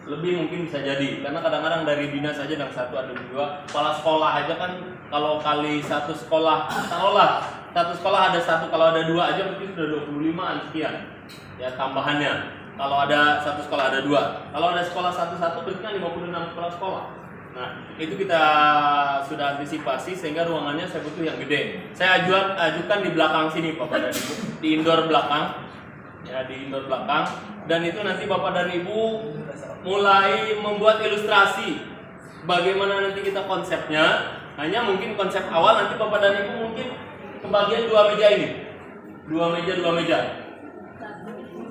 lebih mungkin bisa jadi, karena kadang-kadang dari dinas aja yang satu ada dua, kepala sekolah aja kan kalau kali satu sekolah, taruhlah satu sekolah ada satu, kalau ada dua aja mungkin sudah 25-an sekian ya tambahannya. Kalau ada satu sekolah ada dua, kalau ada sekolah satu-satu berarti kan 56 kepala sekolah. Nah itu kita sudah antisipasi sehingga ruangannya saya butuh yang gede. Saya ajukan di belakang sini Bapak dan Ibu, di indoor belakang ya, di indoor belakang. Dan itu nanti Bapak dan Ibu mulai membuat ilustrasi bagaimana nanti kita konsepnya. Hanya mungkin konsep awal nanti Bapak dan Ibu mungkin kebagian dua meja ini, dua meja,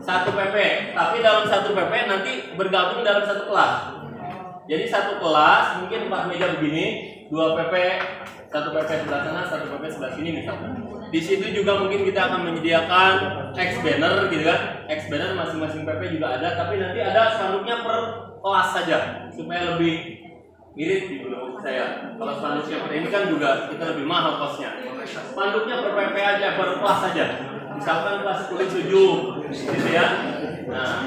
satu PP. Tapi dalam satu PP nanti bergabung dalam satu kelas. Jadi satu kelas mungkin 4 meja begini, 2 PP, satu PP sebelah sana, satu PP sebelah sini misalnya. Di situ juga mungkin kita akan menyediakan X banner gitu kan. X banner masing-masing PP juga ada, tapi nanti ada spanduknya per kelas saja supaya lebih mirip gitu loh saya. Kalau spanduknya per ini kan juga kita lebih mahal kosnya. Spanduknya per PP aja, per kelas saja. Misalkan kelas kulit 7 gitu ya. Nah,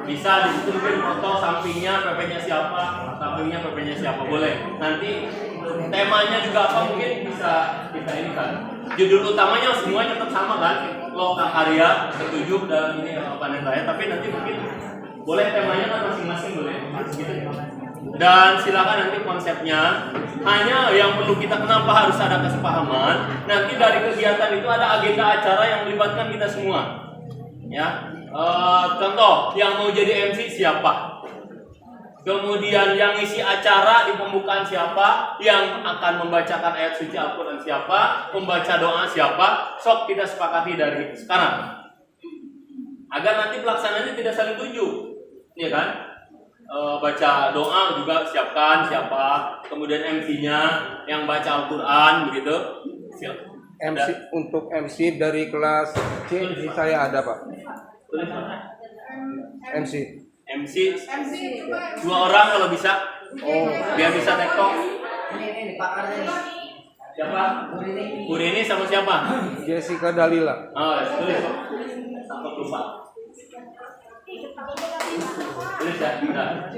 bisa di situ mungkin foto sampingnya PP-nya siapa, sampingnya PP-nya siapa boleh. Nanti temanya juga apa mungkin bisa kita ini kan. Judul utamanya semuanya tetap sama kan, Loka Karya ketujuh dan ini panen raya, tapi nanti mungkin boleh temanya kan masing-masing boleh gitu. Dan silakan nanti konsepnya hanya yang perlu kita kenapa harus ada kesepahaman. Nanti dari kegiatan itu ada agenda acara yang melibatkan kita semua. Ya, contoh yang mau jadi MC siapa? Kemudian yang isi acara di pembukaan siapa? Yang akan membacakan ayat suci Al-Quran siapa? Membaca doa siapa? Sok kita sepakati dari sekarang. Agar nanti pelaksanaannya tidak saling tunjuk, ya kan? Baca doa juga siapkan siapa. Kemudian MC-nya yang baca Al-Quran begitu. MC untuk MC dari kelas C di saya ada Pak. MC. MC 2 orang kalau bisa. Oh, Biar bisa tektok. Siapa? Bu Rini sama siapa? Jessica Dalila. Oh, tulis. Takut lupa. Tulis ya. Nah.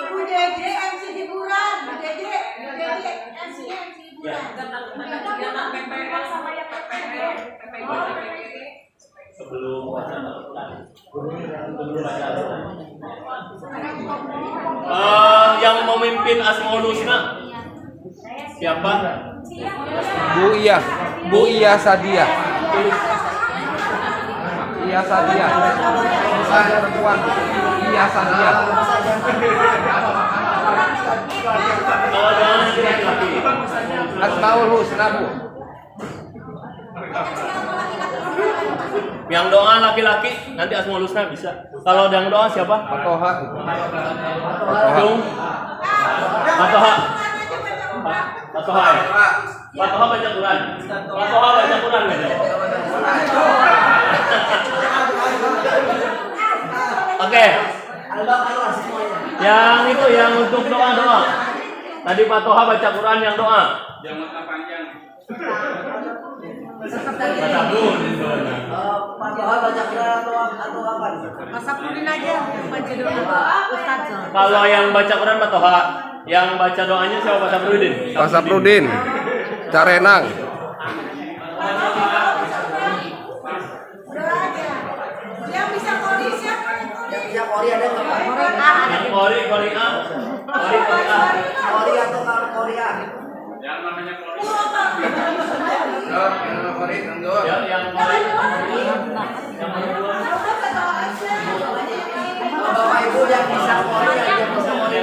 Bu Dede MC hiburan, Bu Dede MC hiburan. Sebelum yang memimpin Asmaul Husna siapa? Bu Iya Sadia. Iya Sadia. Saya perempuan. Iya Sadia. Kalau jangan nanti laki-laki. Asmaul Husna Bu. Yang doa laki-laki nanti Asmaul Husna bisa. Kalau yang doa siapa? Patoha. Cung. Patoha. Patoha ya? Patoha baca Quran. Patoha baca Quran baca. Oke. Yang itu yang untuk doa-doa. Tadi Patoha baca Quran yang doa. Jangan panjang. Baca dulu. Pak Toha baca Quran atau apa? Asapudin aja baca doa Ustaz. Kalau yang baca Quran Patoha, yang baca doanya siapa? Pak Saprudin. Pak Saprudin. Carenang. Yang bisa kori siapa? Yang Kori ada nggak Pak? Yang Kori A. Kori atau Korea? Yang namanya Kori. Yang Kori. Bapak Ibu yang bisa Kori, yang bisa Kori.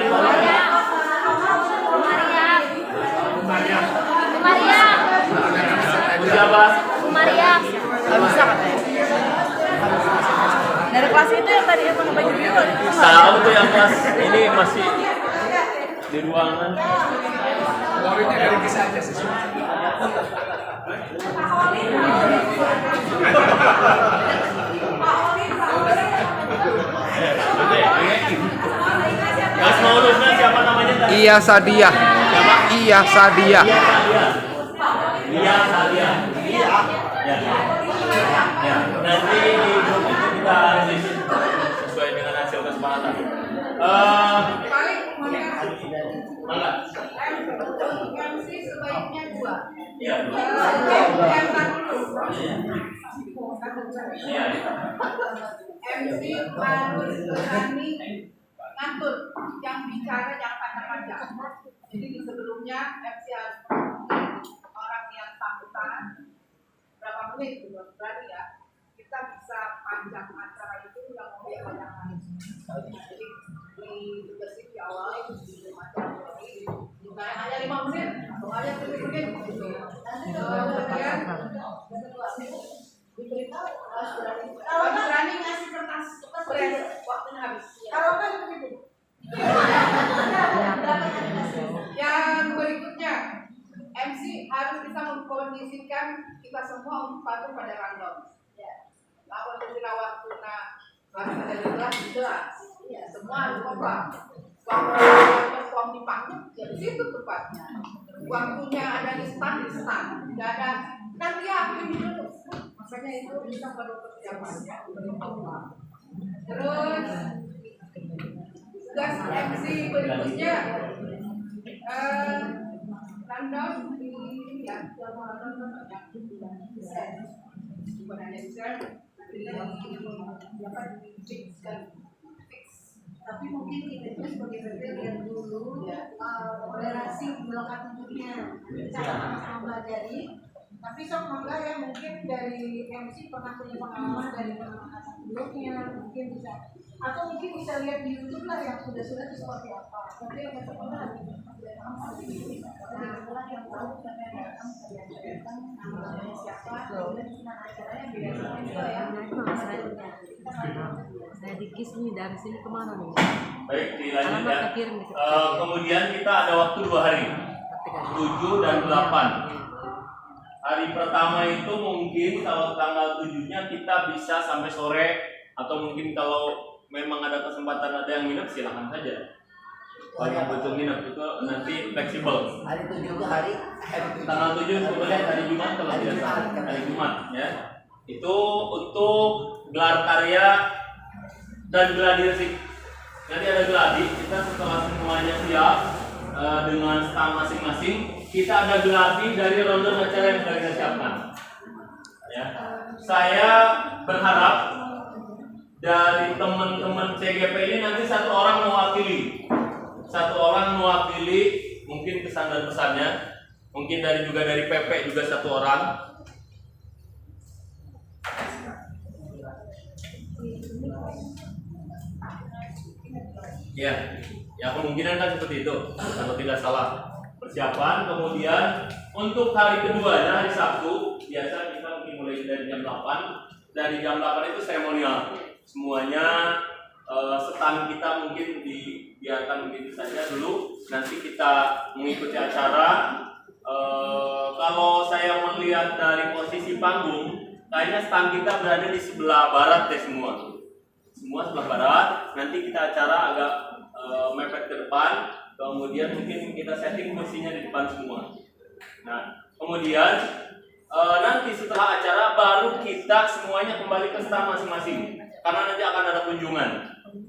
Siapa? Nggak bisa katanya. Dari kelas itu yang tadi yang pakai baju biru. Tahu tuh yang kelas ini masih di ruangan. Korinya dari kisah aja sih. Asmaul Husna siapa namanya tadi? Iya Sadia. Siapa? Iya Sadia. Iya Sadia. Ya. Nanti di grup itu kita sesuai dengan hasil Paling Mangga. MC sebaiknya 2. Iya. Yang dulu. Iya. MC harus berani ngatur, yang bicara jangan panjang-panjang. Jadi di sebelumnya MC harus orang yang sambutan berapa menit gitu, berani ya. Kita bisa panjang acara itu yang mau dia panjang. Jadi ditugasin di awal itu di macam ini. Bukan hanya 5 menit, atau hanya 7 menit. Kemudian diberitahu harus berani ngasih kertas waktunya habis. Kalau kan begitu. Yang berikutnya, MC harus bisa mengkondisikan kita semua untuk patuh pada rundown. Lalu ketika waktu harus ada jelas, semua harus kompak. Waktu perform di panggung, ya di situ tempatnya. Waktunya ada di stand, nggak ada. Nanti aku ini dulu. Makanya itu kita perlu persiapannya. Terus tugas MC berikutnya rundown di ya bukan hanya share tapi mungkin kita itu sebagai vendor yang dulu toleransi melekat untuknya cara sama pelajari. Tapi sok mangga ya, mungkin dari MC pernah punya pengalaman dari pengalaman sebelumnya, mungkin bisa atau mungkin bisa lihat di YouTube lah yang sudah itu seperti apa. Tapi yang sekolah yang tahu sampai datang namanya siapa, kemudian acaranya beda-beda juga ya. Saya dikis nih dari sini kemana nih? Baik, dilanjut ya. Kirim, Kemudian kita ada waktu 2 hari, 7 dan 8. Hari pertama itu mungkin kalau tanggal 7-nya kita bisa sampai sore, atau mungkin kalau memang ada kesempatan ada yang nginep silahkan saja. Kalau yang butuh nginep itu nanti fleksibel. Hari 7 itu hari Tanggal 7 sebetulnya hari Jumat kalau tidak salah, hari Jumat ya. Itu untuk gelar karya dan gladi resik. Nanti ada gladi, kita setelah semuanya siap dengan stand masing-masing, kita ada gladi dari ronde acara yang sudah kita siapkan. Ya. Saya berharap dari teman-teman CGP ini nanti satu orang mewakili mungkin kesan dan pesannya, mungkin juga dari PP juga satu orang. Ya kemungkinan kan seperti itu kalau tidak salah persiapan. Kemudian untuk hari keduanya, hari Sabtu, biasa kita mungkin mulai dari jam 8. Dari jam 8 itu seremonial semuanya. Stand kita mungkin dibiarkan begitu saja dulu, nanti kita mengikuti acara. Kalau saya melihat dari posisi panggung, kayaknya stand kita berada di sebelah barat deh semua sebelah barat. Nanti kita acara agak mepet ke depan, kemudian mungkin kita setting kursinya di depan semua. Nah, kemudian nanti setelah acara baru kita semuanya kembali ke stand masing-masing, karena nanti akan ada kunjungan.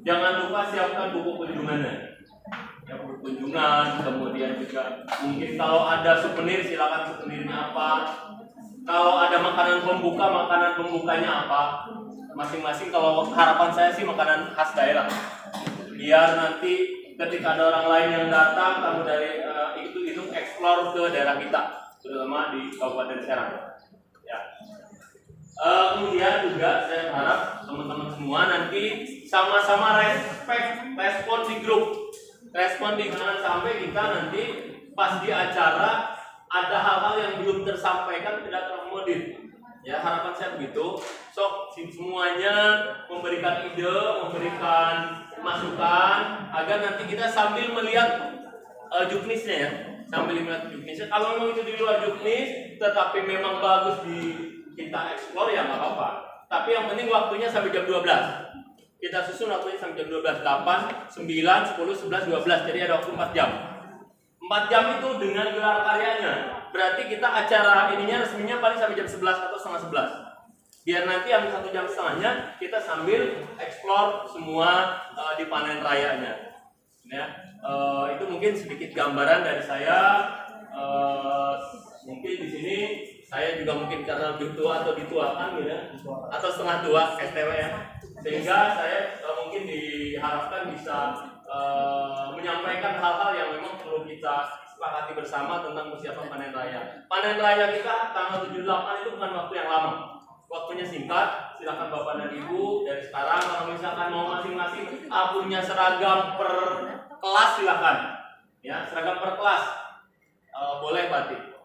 Jangan lupa siapkan buku kunjungannya. Ya, buku kunjungan, kemudian juga mungkin kalau ada souvenir silakan souvenirnya apa. Kalau ada makanan pembukanya apa. Masing-masing, kalau harapan saya sih makanan khas daerah. Biar nanti ketika ada orang lain yang datang, kamu dari itu explore ke daerah kita, terutama di Kabupaten Serang. Ya. Kemudian juga saya harap teman-teman semua nanti sama-sama respon di grup. Jangan sampai kita nanti pas di acara ada hal-hal yang belum tersampaikan, tidak terakomodir. Ya, harapan saya begitu. Sok semuanya memberikan ide, memberikan masukan agar nanti kita sambil melihat juknisnya ya. Kalau memang itu di luar juknis tetapi memang bagus kita explore ya nggak apa-apa. Tapi yang penting waktunya sampai jam 12. Kita susun waktunya sampai jam 12, 8, 9, 10, 11, 12. Jadi ada waktu 4 jam. 4 jam itu dengan gelar karyanya. Berarti kita acara ininya resminya paling sampai jam 11 atau setengah 11. Biar nanti yang 1 jam setengahnya kita sambil explore semua di panen rayanya. Ya, itu mungkin sedikit gambaran dari saya. Mungkin di sini saya juga mungkin karena lebih tua atau dituakan gitu ya, atau setengah tua STW ya, sehingga saya mungkin diharapkan bisa menyampaikan hal-hal yang memang perlu kita sepakati bersama tentang persiapan panen raya. Panen raya kita tanggal 78 itu bukan waktu yang lama. Waktunya singkat, silakan Bapak dan Ibu dari sekarang kalau misalkan mau masing-masing punya seragam per kelas silakan. Ya, seragam per kelas. Boleh batik.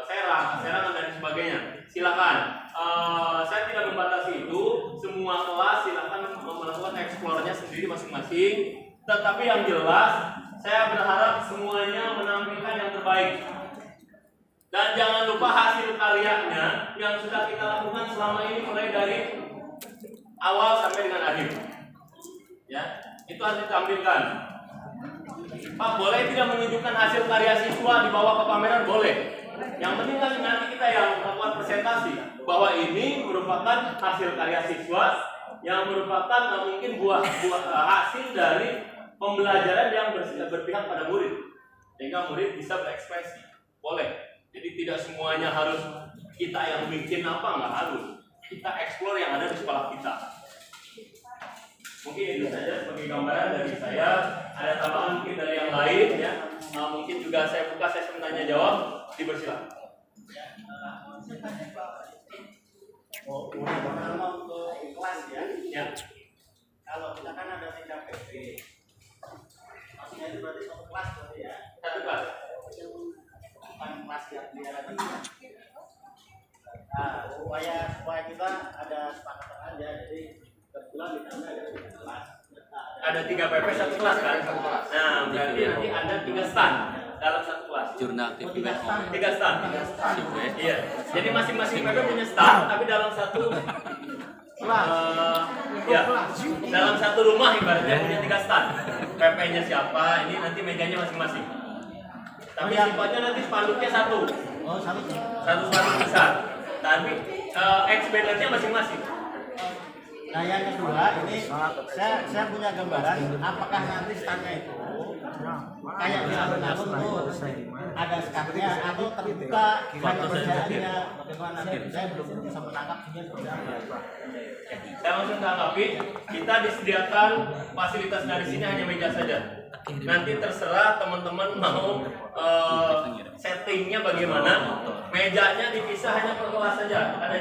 Serang dan sebagainya. Silakan. Saya tidak membatasi itu. Semua kelas silakan melakukan eksplornya sendiri masing-masing. Tetapi yang jelas, saya berharap semuanya menampilkan yang terbaik. Dan jangan lupa hasil karyanya yang sudah kita lakukan selama ini mulai dari awal sampai dengan akhir. Ya, itu harus ditampilkan. Pak, boleh tidak menunjukkan hasil karya siswa dibawa ke pameran? Boleh. Yang penting kan nanti kita yang melakukan presentasi bahwa ini merupakan hasil karya siswa yang merupakan mungkin buah hasil dari pembelajaran yang berpihak pada murid, sehingga murid bisa berekspresi. Boleh. Jadi tidak semuanya harus kita yang bikin nggak harus. Kita explore yang ada di sekolah kita. Mungkin itu saja sebagai gambaran dari saya. Ada tambahan mungkin dari yang lain ya. Mungkin juga saya buka sesi tanya jawab. Dipersilakan. Untuk kelas ya. Ya. Kalau kita kan ada CKPP, maksudnya itu berarti satu kelas berarti ya. Satu kelas. Bukan kelas yang dia ada. Nah, supaya kita ada sepakatan aja, jadi kebetulan di sana ada 3 kelas. Ada 3 PP satu kelas kan? Nah, berarti nanti ada 3 stand dalam satu kelas. Jurnal TV 3 stand. Iya. Jadi masing-masing PP punya stand, tapi dalam satu ya, dalam satu rumah ibaratnya punya 3 stand. PP-nya siapa? Ini nanti mejanya masing-masing. Tapi sifatnya nanti spanduknya satu. Oh, satu. Satu spanduk besar. Tapi expendernya masing-masing. Nah, yang kedua ini saya punya gambaran apakah nanti standnya itu kayak di alun-alun tuh ada skatnya atau terbuka hanya kerjaannya bagaimana? Saya belum bisa menangkap ini seperti apa. Saya langsung tanggapi, kita disediakan fasilitas dari sini hanya meja saja. Nanti terserah teman-teman mau settingnya bagaimana. Mejanya dipisah hanya per kelas saja, ada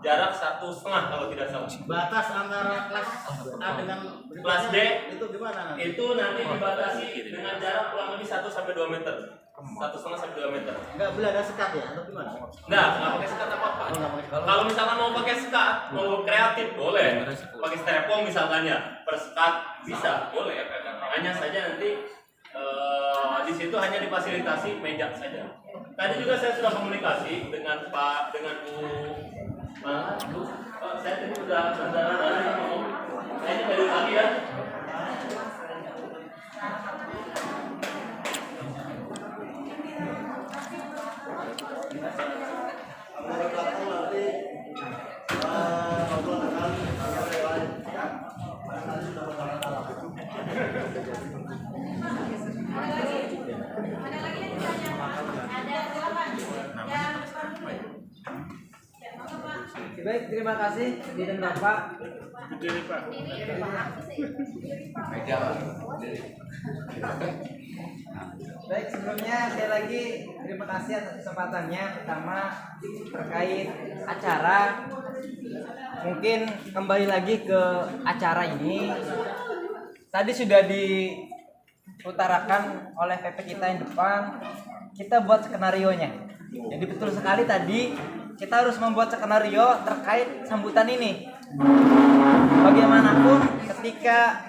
jarak 1,5 kalau tidak salah. Batas antara kelas A dengan Kelas D itu gimana nanti? itu nanti dibatasi dengan jarak kurang lebih 1 sampai 2 meter. 1,5 sampai 2 meter. Enggak boleh ada sekat ya atau gimana? Nggak pakai sekat apa-apa. Kalau misalkan mau pakai sekat, mau kreatif boleh. Pakai styrofoam misalkannya, per sekat bisa, boleh. Hanya saja nanti di situ hanya difasilitasi meja saja. Tadi juga saya sudah komunikasi dengan Bu. Saya tadi sudah ngomong. Saya dari lagi ya. Menurut aku nanti ngobrol dengan yang lain ya. Nanti sudah berjalan. Ada lagi yang ditanyakan? Ada silakan. Yang Baik, terima kasih Din Bapak. Baik, sebelumnya sekali lagi terima kasih atas kesempatannya, pertama terkait acara. Mungkin kembali lagi ke acara ini. Tadi sudah diutarakan oleh PP kita yang depan, kita buat skenario-nya. Jadi betul sekali tadi kita harus membuat skenario terkait sambutan ini. Bagaimanapun ketika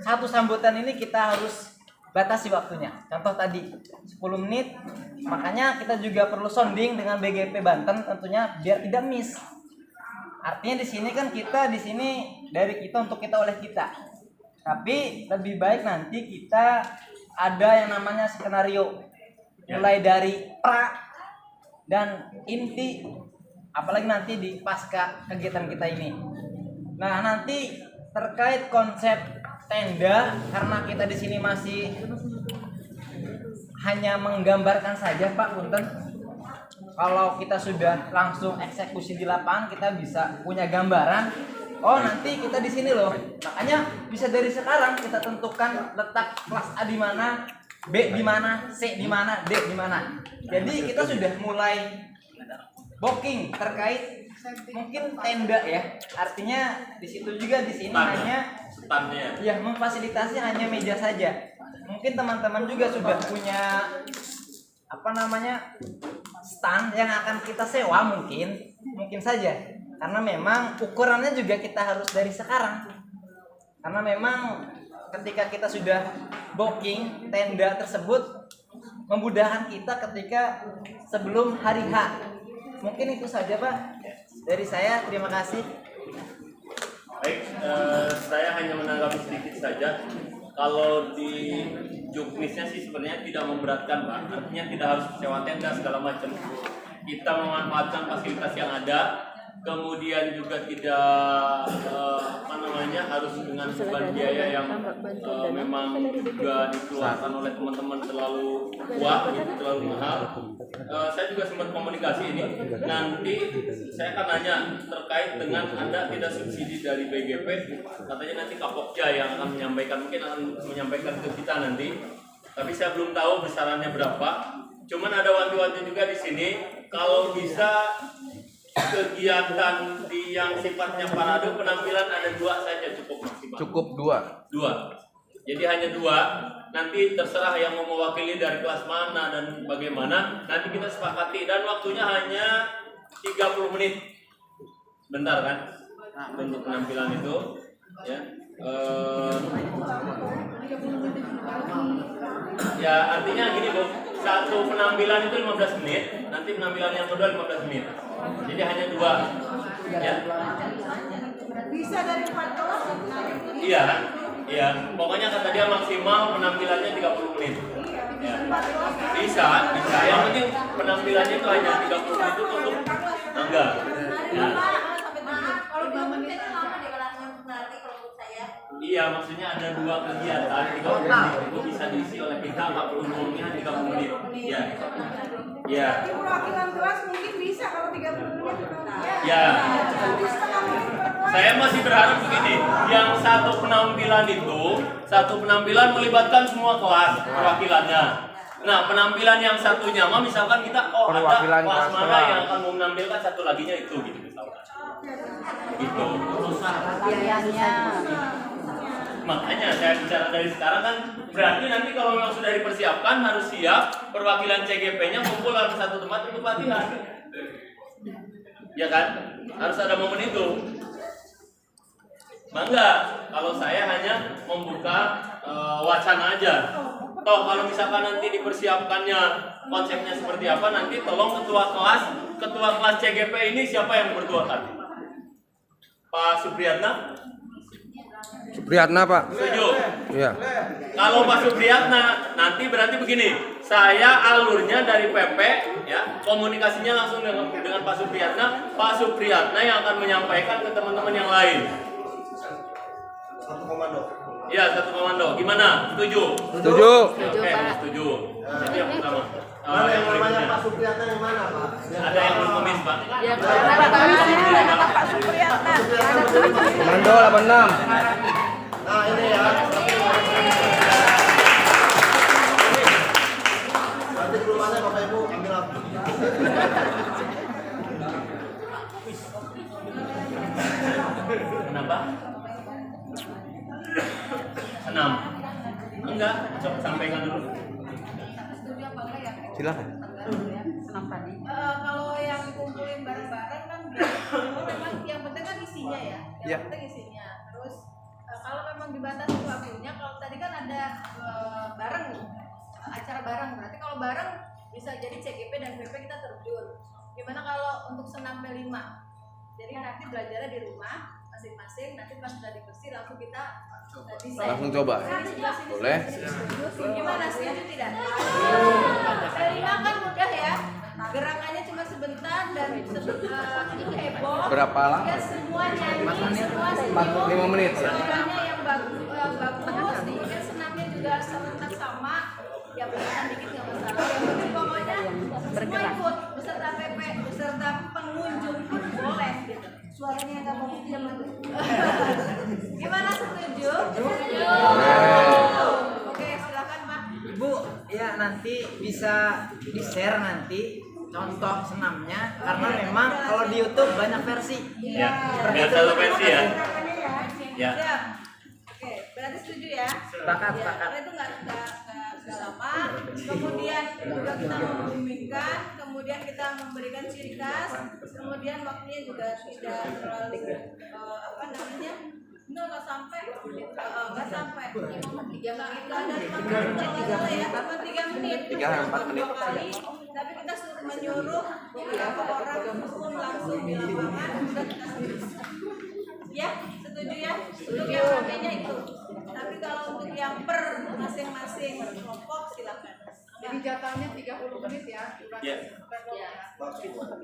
satu sambutan ini kita harus batasi waktunya. Contoh tadi 10 menit, makanya kita juga perlu sounding dengan BGP Banten tentunya biar tidak miss. Artinya di sini kan kita di sini dari kita untuk kita oleh kita. Tapi lebih baik nanti kita ada yang namanya skenario. Mulai dari pra dan inti, apalagi nanti di pasca kegiatan kita ini. Nah, nanti terkait konsep tenda karena kita di sini masih hanya menggambarkan saja Pak Punten. Kalau kita sudah langsung eksekusi di lapangan kita bisa punya gambaran. Oh nanti kita di sini loh. Makanya bisa dari sekarang kita tentukan letak kelas A di mana, B di mana, C di mana, D di mana. Jadi kita sudah mulai booking terkait mungkin tenda ya. Artinya di situ juga di sini hanya standnya. ya memfasilitasi hanya meja saja. Mungkin teman-teman juga sudah punya stand yang akan kita sewa mungkin saja. Karena memang ukurannya juga kita harus dari sekarang. Karena memang ketika kita sudah booking tenda tersebut memudahkan kita ketika sebelum hari H. Mungkin itu saja Pak dari saya. Terima kasih. Baik, saya hanya menanggapi sedikit saja. Kalau di juknisnya sih sebenarnya tidak memberatkan Pak. Artinya tidak harus sewa tenda segala macam. Kita memanfaatkan fasilitas yang ada. Kemudian juga tidak harus dengan beban biaya yang memang juga dikeluarkan oleh teman-teman terlalu kuat, terlalu mahal. Saya juga sempat komunikasi ini. Nanti saya akan nanya terkait dengan Anda tidak subsidi dari BGP. Katanya nanti Kapokja yang akan menyampaikan, mungkin akan menyampaikan ke kita nanti. Tapi saya belum tahu besarannya berapa. Cuman ada wanti-wanti juga di sini. Kalau bisa kegiatan di yang sifatnya parade penampilan ada 2 saja cukup maksimal. Cukup 2. Jadi hanya 2. Nanti terserah yang mau mewakili dari kelas mana dan bagaimana. Nanti kita sepakati dan waktunya hanya 30 menit. Bentar kan? Untuk penampilan itu ya. Ya artinya gini Bu, satu penampilan itu 15 menit, nanti penampilan yang kedua 15 menit. Jadi hanya 2 ya. Bisa dari 4 kelas. Iya. Pokoknya kata dia maksimal penampilannya 30 menit. Ya. Bisa. Yang penting penampilannya itu hanya 30 menit itu untuk enggak. Ya. Kalau 2 menit lama di kelasnya berarti kalau menurut saya. Iya, maksudnya ada 2 kegiatan 30 menit itu bisa diisi oleh kita 40 menit 30 menit. Ya. Ya. Tapi perwakilan kelas mungkin bisa kalau 30 menit. Ya. Saya masih berharap begini, yang satu penampilan melibatkan semua kelas perwakilannya. Nah, penampilan yang satunya mah misalkan kita ada Perwakilan kelas mana kelas. yang akan menampilkan satu laginya itu gitu misalkan. Gitu. Makanya saya bicara dari sekarang kan berarti nanti kalau memang sudah dipersiapkan harus siap perwakilan CGP-nya kumpul dalam satu tempat untuk latihan. Ya kan? Harus ada momen itu. Bangga kalau saya hanya membuka wacana aja. Toh kalau misalkan nanti dipersiapkannya konsepnya seperti apa, nanti tolong ketua kelas CGP ini siapa yang bertuakan? Pak Supriyatna? Supriyatna Pak. Setuju? Iya. Kalau Pak Supriyatna, nanti berarti begini, saya alurnya dari PP, ya, komunikasinya langsung dengan Pak Supriyatna. Pak Supriyatna yang akan menyampaikan ke teman-teman yang lain. Satu komando. Ya, satu komando. Gimana? Setuju? Setuju. Oke, setuju. Jadi yang pertama. Mana yang namanya berikutnya. Pak Supriyatna yang mana Pak? Ada yang belum komis, Pak? Ya, ada Pak Supriyatna. Komando 86. Nah ini ya. Nanti keluarnya Bapak Ibu ambil apa? Kenapa? 6. Enggak, coba sampaikan dulu. Silakan. Kalau yang dikumpulin bareng-bareng kan memang yang penting kan isinya ya. Yang penting isinya. Terus kalau memang dibatasi waktunya, kalau tadi kan ada bareng acara bareng, berarti kalau bareng bisa jadi CGP dan BP kita terjun. Gimana kalau untuk senam P5? Jadi nanti belajarnya di rumah masing-masing, nanti pas sudah dibersih langsung kita desain. Langsung coba. Boleh. Gimana, setuju tidak? P5 kan mudah ya, gerakannya cuma sebentar dan heboh. Berapa lama? Ya semuanya, semua 5 menit. semuanya yang bagus Suaranya nggak bagus tidak mati. Gimana, setuju? Oke, silakan Pak. Ibu, ya nanti bisa di-share nanti contoh senamnya karena memang kalau di YouTube banyak versi. Ya, biar satu versi ya. Ya. Siap. Oke, berarti setuju ya? Sepakat, Ya, sepakat. karena itu nggak lama. Kemudian juga kita membimbingkan, kemudian kita memberikan ciri khas, kemudian waktunya juga tidak terlalu nggak sampai 3 menit ada 5 menit ya, cuma 3 menit 4 menit kali, tapi kita menyuruh beberapa orang untuk langsung di lapangan sudah kita suruh. Ya, setuju ya? Untuk yang rame-nya itu. Tapi kalau untuk yang per masing-masing kelompok silakan. Jadi jatahnya 30 menit ya. Ya.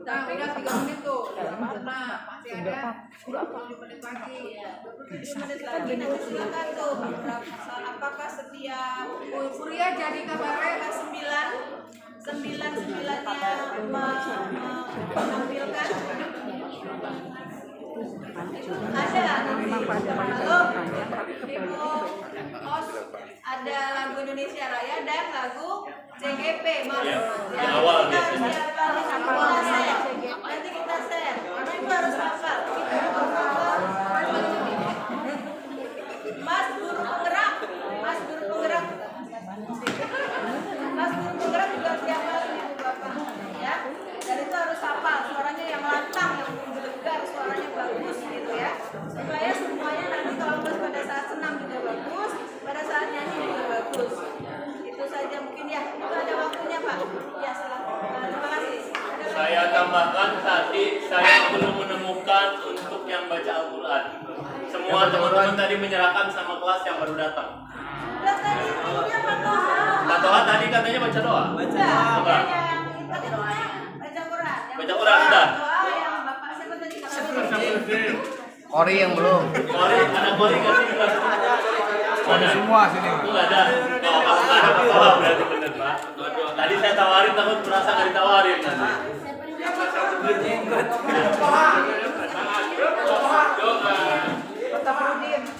Tapi udah 3 menit tuh. Nah, masih ada 27 menit lagi. 27 menit lagi nanti silakan tuh. Apakah setiap Surya jadi kabarnya 9-9-nya menampilkan? Ada ada lagu Indonesia Raya dan lagu CGP Mas. Ya, di awal biasanya. Nanti kita share. Karena itu harus hafal. Kita harus hafal. Mas guru penggerak. Mas guru penggerak. Mas guru penggerak juga siapa Ibu Bapak ya. Dan itu harus hafal. Suaranya yang lantang, yang menggelegar, suaranya bagus gitu ya. Supaya semuanya nanti kalau pada saat senam juga bagus, pada saat nyanyi juga bagus. Itu saja mungkin ya. Itu ada waktunya Pak. Ya silakan. Terima kasih. Saya tambahkan tadi saya belum menemukan untuk yang baca Al-Quran. Semua teman-teman tadi menyerahkan sama kelas yang baru datang. Udah tadi punya Pak Toha. Pak Toha tadi katanya baca doa. Udah. Apa? Yang tadi punya baca Quran. Baca Quran udah. Doa yang Bapak siapa tadi? Ori yang belum. Kori, ada kori nggak sih? Ada Semua sini. itu nggak ada. Oh, kalau nggak ada Pak Toha berarti benar Pak. Tadi saya tawarin takut merasa nggak ditawarin nanti.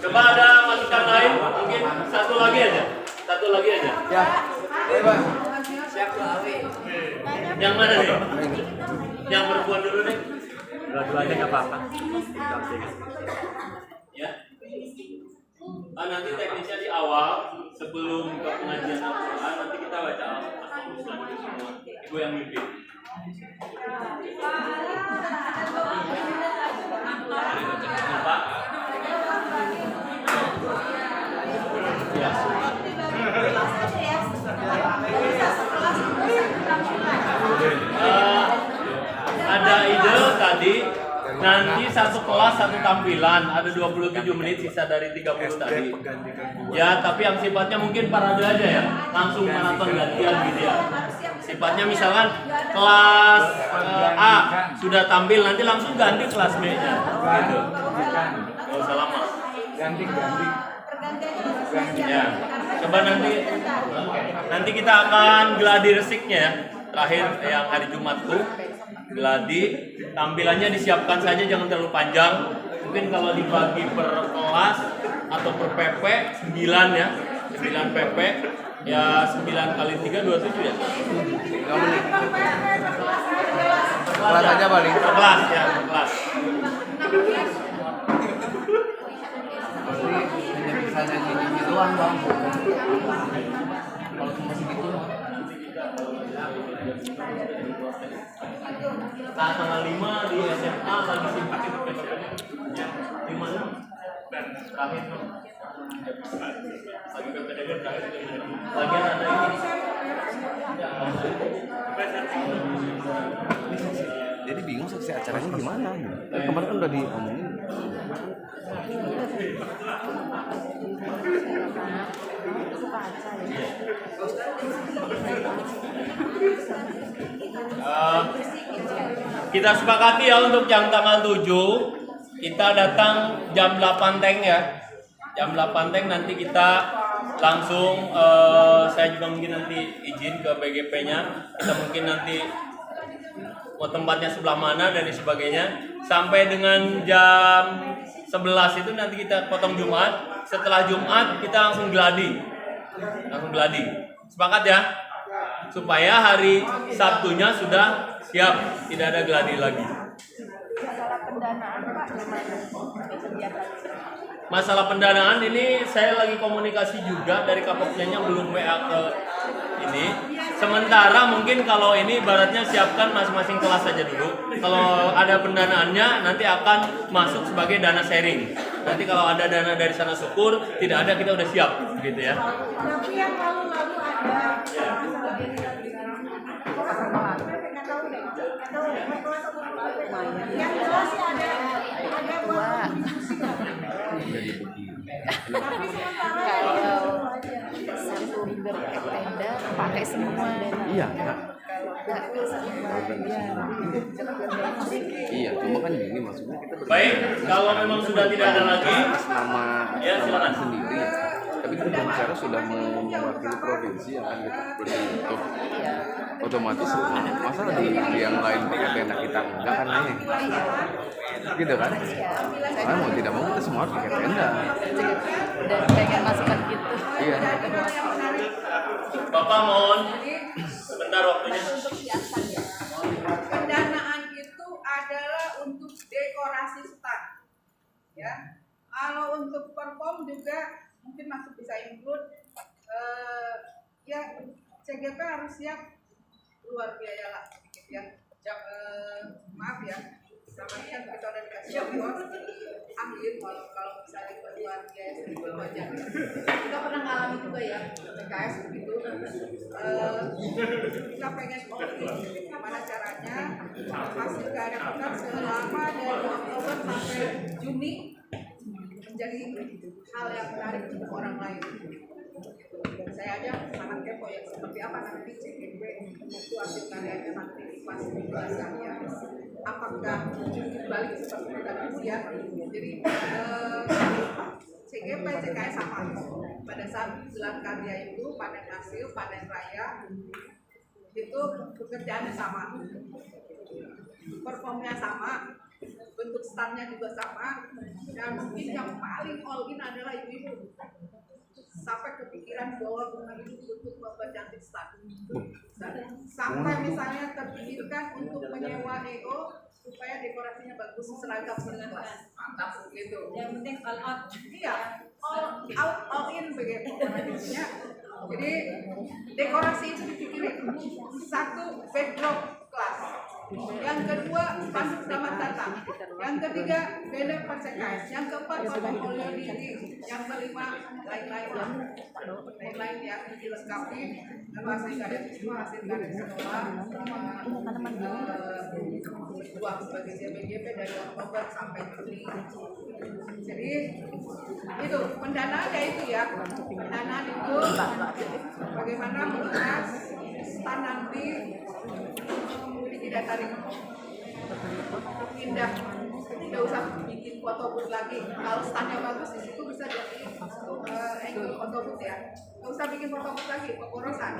Coba ada masukan lain, mungkin satu lagi aja. Ya. Coba. Yang mana nih? Yang perempuan dulu nih. Dua-duanya nggak apa-apa. Ya. Nanti teknisnya di awal sebelum ke pengajian Al-Quran nanti kita baca Al-Quran dulu semua. Ibu yang mimpin. Pak. Ya. Ada ide tadi nanti satu kelas satu tampilan ada 27 menit sisa dari 30 tadi. Ya, tapi yang sifatnya mungkin parade aja ya, langsung maraton gantian gitu ya. Sifatnya misalkan kelas A sudah tampil nanti langsung ganti kelas B-nya. Gitu. Gak usah lama. Ganti. Ya. Coba nanti kita akan gladi resiknya ya. Terakhir yang hari Jumat tuh gladi, tampilannya disiapkan saja jangan terlalu panjang. Mungkin kalau dibagi per kelas atau per PP 9 ya. 9 PP ya 9 kali 3 27 ya. 3 menit. Kelas aja paling. Per kelas ya, per kelas. Hanya bisa nyanyi doang bang. Kalau cuma segitu. Nah, tanggal 5 di SMA lagi sibuk ya. 5 terakhir lagi PPDB terakhir lagi ada ini. Jadi bingung seksi acaranya gimana? Kemarin kan udah diomongin. Kita sepakati ya untuk jam tanggal 7 kita datang jam 8 tank ya. Jam 8 tank nanti kita langsung saya juga mungkin nanti izin ke BGP-nya. Kita mungkin nanti mau tempatnya sebelah mana dan sebagainya. sampai dengan jam 11 itu nanti kita potong Jumat. Setelah Jumat kita langsung gladi. Sepakat ya? Supaya hari Sabtunya sudah siap, tidak ada gladi lagi. Masalah pendanaan ini saya lagi komunikasi juga dari Kapoknya belum WA ke ini. Sementara mungkin kalau ini ibaratnya siapkan masing-masing kelas saja dulu. Kalau ada pendanaannya nanti akan masuk sebagai dana sharing. Nanti kalau ada dana dari sana syukur, tidak ada kita udah siap gitu ya. Tapi yang lalu-lalu ada yang jelas sih ada buat tapi sementara satu bertenda pakai semua dana. Iya. Iya. Iya, cuma kan gini maksudnya kita Baik, kalau memang sudah tidak ada lagi, nama ya silakan. sendiri. Tapi kita berbicara sudah mewakili provinsi yang akan kita bentuk. Otomatis masa di yang lain pakai tenda kita enggak kan aneh. Gitu kan? Karena mau tidak mau kita semua harus pakai tenda. Dan pengen masukan gitu. Iya. Bapak mohon sebentar waktunya. Pendanaan itu adalah untuk dekorasi stand, ya. Kalau untuk perform juga mungkin masuk bisa include, ya CGP harus siap luar biaya lah sedikit ya. Maaf ya, sama kan kita udah dikasih bos akhir kalau misalnya luar biaya sedikit aja. Kita pernah ngalamin juga ya PKS begitu. Kita pengen gimana caranya hasil keadaan selama dari Oktober sampai Juni menjadi hal yang menarik untuk orang lain. Saya aja sangat kepo ya seperti apa nanti CGP itu hasil karyanya nanti pas ya. Apakah balik seperti tadi ya? Jadi CGP CKS sama pada saat gelar karya itu panen hasil panen raya itu pekerjaannya sama, performnya sama, bentuk standnya juga sama, dan mungkin yang paling all in adalah ibu-ibu sampai kepikiran bahwa rumah itu untuk mempercantik stand, sampai misalnya terpikirkan untuk menyewa EO supaya dekorasinya bagus seragam sekelas, mantap gitu. yang penting all out. Iya, all out all in begitu intinya. Jadi dekorasi itu dipikirin, satu backdrop kelas, yang kedua spanduk sama tata, yang ketiga banner PCKS, yang keempat portofolio diri, yang kelima lain-lain ya dilengkapi lalu hasil karya siswa, hasil karya sekolah, berjuang sebagai CBGP dari Oktober sampai Juni. Jadi itu pendanaan ya itu ya, pendanaan itu bagaimana melunas stand nanti tidak tarik indah, tidak usah bikin foto booth lagi. Kalau standnya bagus di situ bisa jadi angle foto booth ya. Nggak usah bikin foto booth lagi, pemborosan.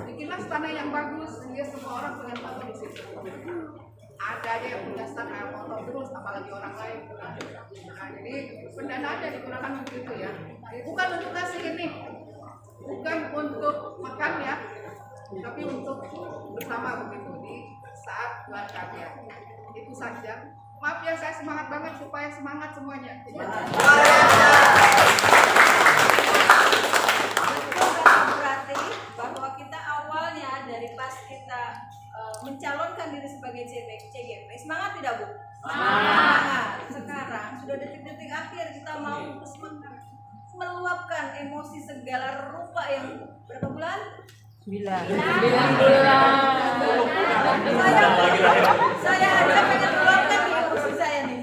Bikinlah standnya yang bagus sehingga semua orang pengen foto di situ. Ada aja yang punya stand kayak foto terus, apalagi orang lain. Nah, jadi pendanaan yang digunakan untuk itu ya. Bukan untuk ngasih ini, bukan untuk makan ya, tapi untuk bersama begitu di saat bulan karya. Itu saja. Maaf ya saya semangat banget supaya semangat semuanya. Berarti bahwa kita awalnya dari pas kita mencalonkan diri sebagai CGP semangat tidak Bu? Semangat. Sekarang sudah detik-detik akhir kita mau meluapkan emosi segala rupa yang berapa bulan? 9 Saya aja pengen meluapkan di emosi saya nih.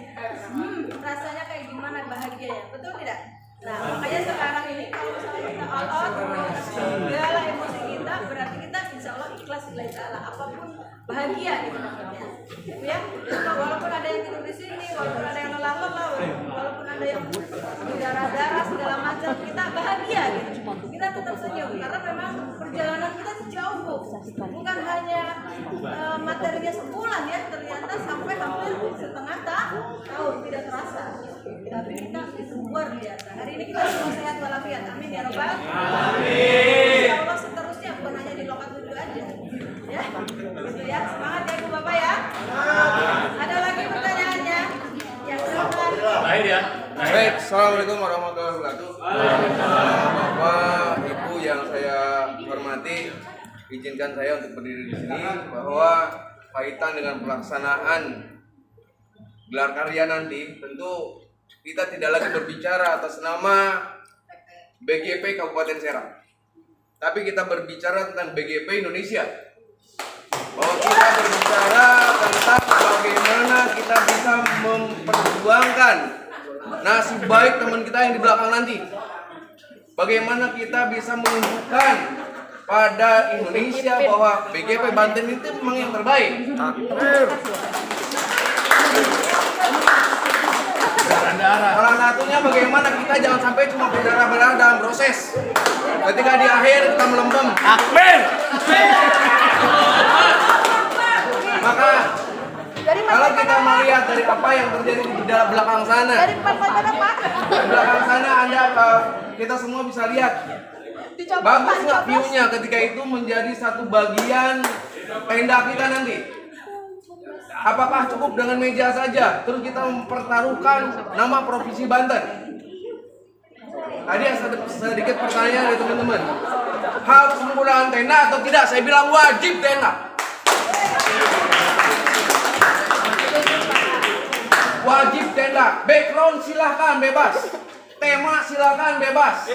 Rasanya kayak gimana bahagia ya, betul tidak? Nah makanya sekarang ini kalau misalnya kita all out segala emosi kita, berarti kita insya Allah ikhlas lillahi ta'ala, apapun bahagia gitu maksudnya. Gitu ya. Walaupun ada yang tidur di sini, walaupun ada yang lelah-lelah, walaupun ada yang berdarah-darah segala macam, kita bahagia gitu. Kita tetap senyum karena memang perjalanan kita jauh Bu. bukan hanya materinya sebulan ya, ternyata sampai hampir setengah tahun tidak terasa. Tapi kita luar biasa. Hari ini kita semua sehat walafiat. Amin ya robbal alamin. Ya Allah seterusnya, bukan hanya di Loka 7 aja. Ya, gitu ya. Semangat ya Ibu Bapak ya. Ada lagi pertanyaannya? Ya, silakan. Baik ya. Baik, assalamualaikum warahmatullahi wabarakatuh. Bapak, Ibu yang saya hormati, izinkan saya untuk berdiri di sini bahwa kaitan dengan pelaksanaan gelar karya nanti, tentu kita tidak lagi berbicara atas nama BGP Kabupaten Serang, tapi kita berbicara tentang BGP Indonesia. Bahwa kita berbicara tentang bagaimana kita bisa memperjuangkan nasib baik teman kita yang di belakang nanti. Bagaimana kita bisa menunjukkan pada Indonesia bahwa BGP Banten itu memang yang terbaik. Salah satunya bagaimana kita jangan sampai cuma berdarah-darah dalam proses. Ketika di akhir kita melempem. Amin. Maka kalau kita melihat dari apa yang terjadi di dalam belakang sana, di belakang sana kita semua bisa lihat bagus nggak view-nya ketika itu menjadi satu bagian tenda kita nanti. Apakah cukup dengan meja saja terus kita mempertaruhkan nama Provinsi Banten? Tadi sedikit pertanyaan dari teman-teman, harus menggunakan tenda atau tidak? Saya bilang wajib tenda. Wajib tenda. Background silahkan bebas, tema silahkan bebas.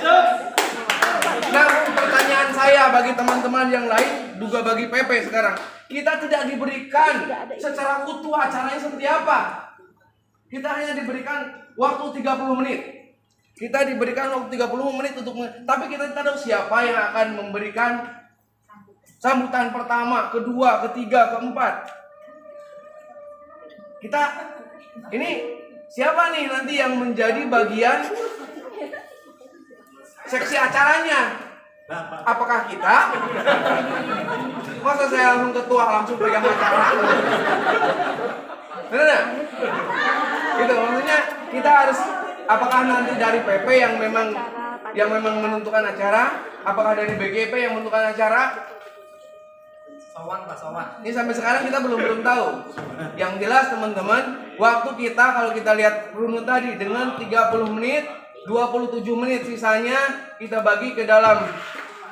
Namun pertanyaan saya bagi teman-teman yang lain, juga bagi PP sekarang, kita tidak diberikan secara utuh acaranya seperti apa. Kita hanya diberikan waktu 30 menit. Kita diberikan waktu 30 menit untuk, tapi kita tidak tahu siapa yang akan memberikan sambutan pertama, kedua, ketiga, keempat. Kita ini siapa nih nanti yang menjadi bagian seksi acaranya? Apakah kita? Masa saya langsung ketua langsung pegang acara? Benar? Gitu maksudnya kita harus, apakah nanti dari PP yang memang menentukan acara, apakah dari BGP yang menentukan acara? Ini sampai sekarang kita belum tahu. Yang jelas teman-teman, waktu kita kalau kita lihat runut tadi dengan 30 menit, 27 menit sisanya kita bagi ke dalam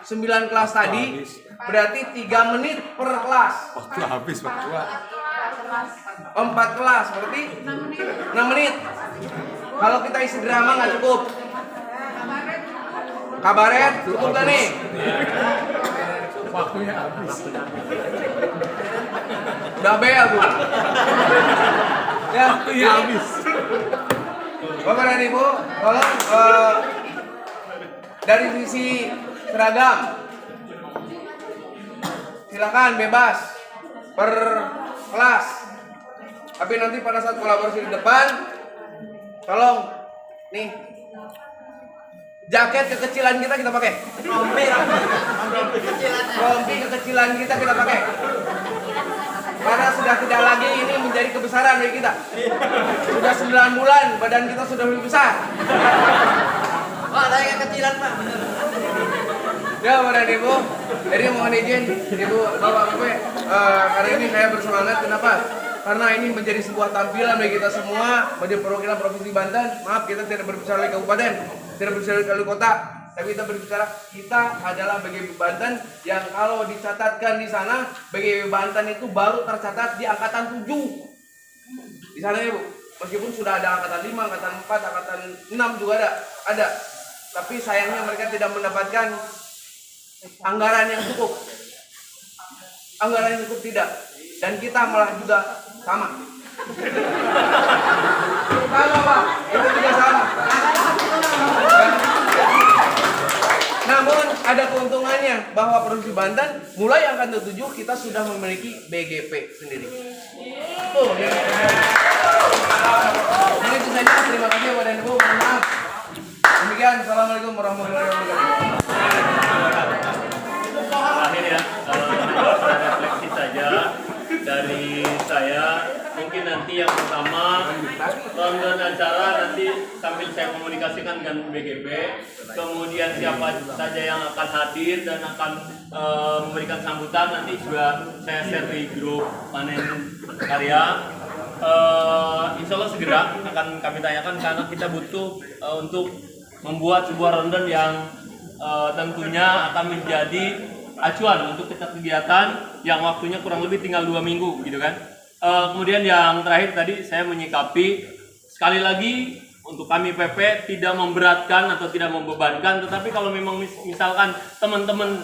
9 kelas tadi, berarti 3 menit per kelas. Waktu habis, waktu. 4 kelas berarti 6 menit. Kalau kita isi drama nggak cukup. Kabaret cukup gak nih? Waktunya habis. Udah bel Bu. Ya, Waktunya habis. Bapak dan Ibu, tolong dari sisi seragam silakan bebas per kelas. Tapi nanti pada saat kolaborasi di depan, tolong nih jaket kekecilan kita pakai. Rompi kekecilan kita pakai. Karena sudah tidak lagi ini menjadi kebesaran bagi kita. Sudah 9 bulan badan kita sudah lebih besar. Pak, saya kekecilan Pak. Ya, Bapak dan Ibu, jadi mohon izin Ibu, Bapak, Bapak, karena ini saya bersemangat. Kenapa? Karena ini menjadi sebuah tampilan bagi kita semua, bagi perwakilan Provinsi Banten. Maaf, kita tidak berbicara oleh kabupaten, tidak berbicara oleh kota, tapi kita berbicara kita adalah BGP Banten yang kalau dicatatkan di sana, BGP Banten itu baru tercatat di angkatan 7. Di sana ya Bu, meskipun sudah ada angkatan 5, angkatan 4, angkatan 6 juga ada. Tapi sayangnya mereka tidak mendapatkan anggaran yang cukup. Anggaran yang cukup tidak. Dan kita malah juga sama. Sama Pak, itu juga sama. Namun ada keuntungannya bahwa Provinsi Banten mulai angkatan 7 kita sudah memiliki BGP sendiri. Tuh, ya. Ini itu saja. Terima kasih Bapak dan Ibu. Mohon maaf. Demikian. Assalamualaikum warahmatullahi wabarakatuh. Akhir ya. nanti yang pertama rundown acara nanti sambil saya komunikasikan dengan BGP, kemudian siapa saja yang akan hadir dan akan memberikan sambutan nanti juga saya share di grup Panen Karya. Insya Allah segera akan kami tanyakan karena kita butuh untuk membuat sebuah rundown yang tentunya akan menjadi acuan untuk kita kegiatan yang waktunya kurang lebih tinggal 2 minggu gitu kan. Kemudian yang terakhir tadi saya menyikapi sekali lagi untuk kami PP tidak memberatkan atau tidak membebankan, tetapi kalau memang misalkan teman-teman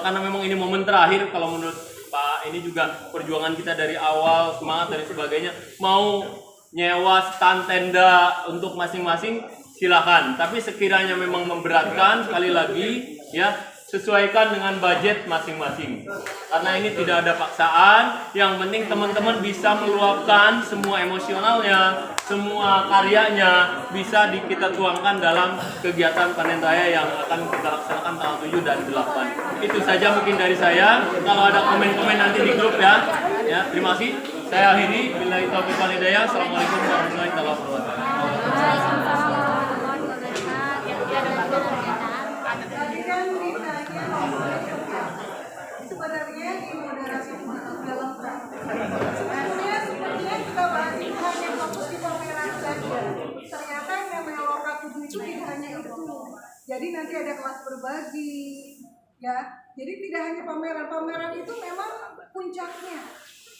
karena memang ini momen terakhir, kalau menurut Pak ini juga perjuangan kita dari awal semangat dan sebagainya, mau nyewa stand tenda untuk masing-masing silakan, tapi sekiranya memang memberatkan sekali lagi ya sesuaikan dengan budget masing-masing. Karena ini tidak ada paksaan, yang penting teman-teman bisa meluapkan semua emosionalnya, semua karyanya bisa kita tuangkan dalam kegiatan panen raya yang akan kita laksanakan tanggal 7 dan 8. Itu saja mungkin dari saya. Kalau ada komen-komen nanti di grup ya. Ya, terima kasih. Saya akhiri. Billahi taufiq wal hidayah. Assalamualaikum warahmatullahi wabarakatuh. Sebenarnya di moderasi itu dalam praktek. Sebenarnya sepertinya kita bahas itu hanya fokus di pameran saja. Ternyata yang namanya Loka 7 itu tidak hanya itu. Jadi nanti ada kelas berbagi, ya. Jadi tidak hanya pameran. Pameran itu memang puncaknya.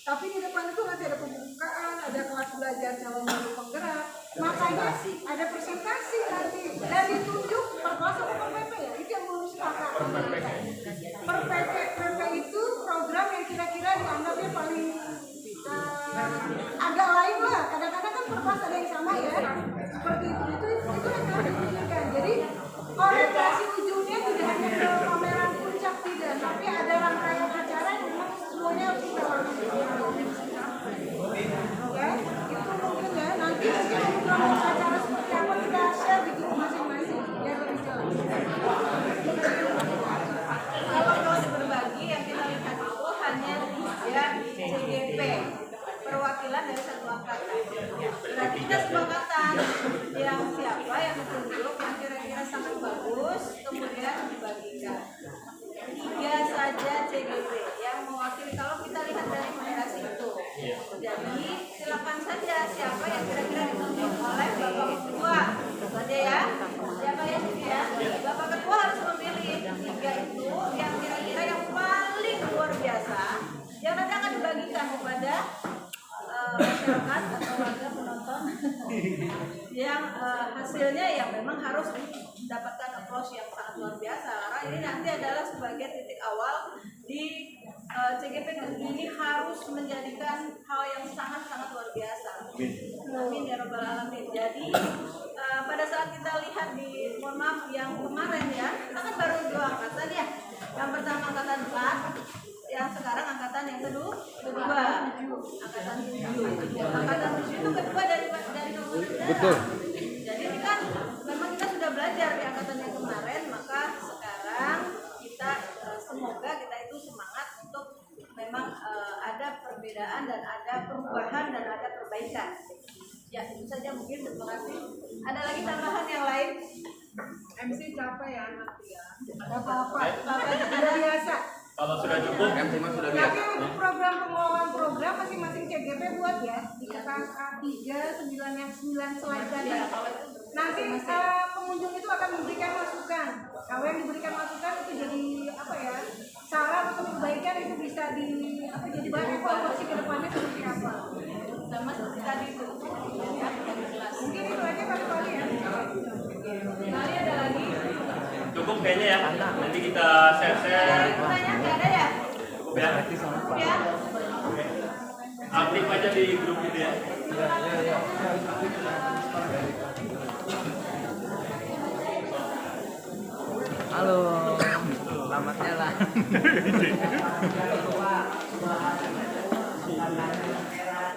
Tapi di depan itu nanti ada pembukaan, ada kelas belajar calon guru penggerak. Makanya ada presentasi nanti dan ditunjuk per kelas atau per PP ya. Itu yang belum sepakat. Per PP itu program yang kira-kira dianggapnya paling agak lain lah. Kadang-kadang kan per kelas ada yang sama ya. Seperti itu yang harus dipikirkan. Jadi orientasi ujungnya tidak hanya ke pameran puncak tidak, tapi ada rangkaian acara yang memang semuanya harus kita lalui. Ya, itu mungkin ya. Nanti program acara seperti apa kita share di grup masing-masing biar lebih jelas. Kalau kelas berbagi yang kita lihat itu hanya ya CGP, perwakilan dari satu angkatan. Berarti kita sepakatan yang siapa yang ditunjuk yang kira-kira sangat bagus, kemudian dibagikan. 3 saja CGP yang mewakili kalau kita lihat dari moderasi itu. Jadi silakan saja siapa yang kira-kira ditunjuk oleh Bapak Ketua saja ya. Siapa ya? Bapak Ketua harus memilih 3 itu yang kira-kira yang paling luar biasa yang nanti akan dibagikan kepada masyarakat atau warga penonton yang hasilnya yang memang harus mendapatkan applause yang sangat luar biasa karena ini nanti adalah sebagai titik awal di CGP ini harus menjadikan hal yang sangat-sangat luar biasa. Amin ya rabbal alamin. Jadi pada saat kita lihat di mohon maaf yang kemarin ya, kita kan baru 2 angkatan ya. Yang pertama angkatan 4, yang sekarang angkatan yang kedua angkatan 7. Angkatan 7 itu kedua dari Kabupaten. Betul. Jadi ini kan memang kita sudah belajar di angkatan yang kemarin, maka sekarang kita semoga kita itu semangat untuk memang ada perbedaan dan ada perubahan dan ada perbaikan. Ya itu saja mungkin. Terima kasih. Ada lagi tambahan yang lain? MC capek ya nanti ya. Apa-apa. Sudah biasa. Kalau sudah cukup, sudah Tapi untuk program pengelolaan program masing-masing CGP buat ya di kertas A3 9 yang 9 slide tadi. Nanti pengunjung itu akan memberikan masukan. Kalau yang diberikan masukan itu jadi apa ya? Saran atau perbaikan itu bisa jadi bahan evaluasi ke depannya seperti apa. Sama seperti tadi itu. Mungkin itu aja kali ya. Kali ada lagi? cukup kayaknya ya. Nanti kita share-share. Pertanyaan nggak ada ya? Cukup ya. Cukup ya? Oke. Aktif aja di grup gitu ya. Halo, selamat jalan.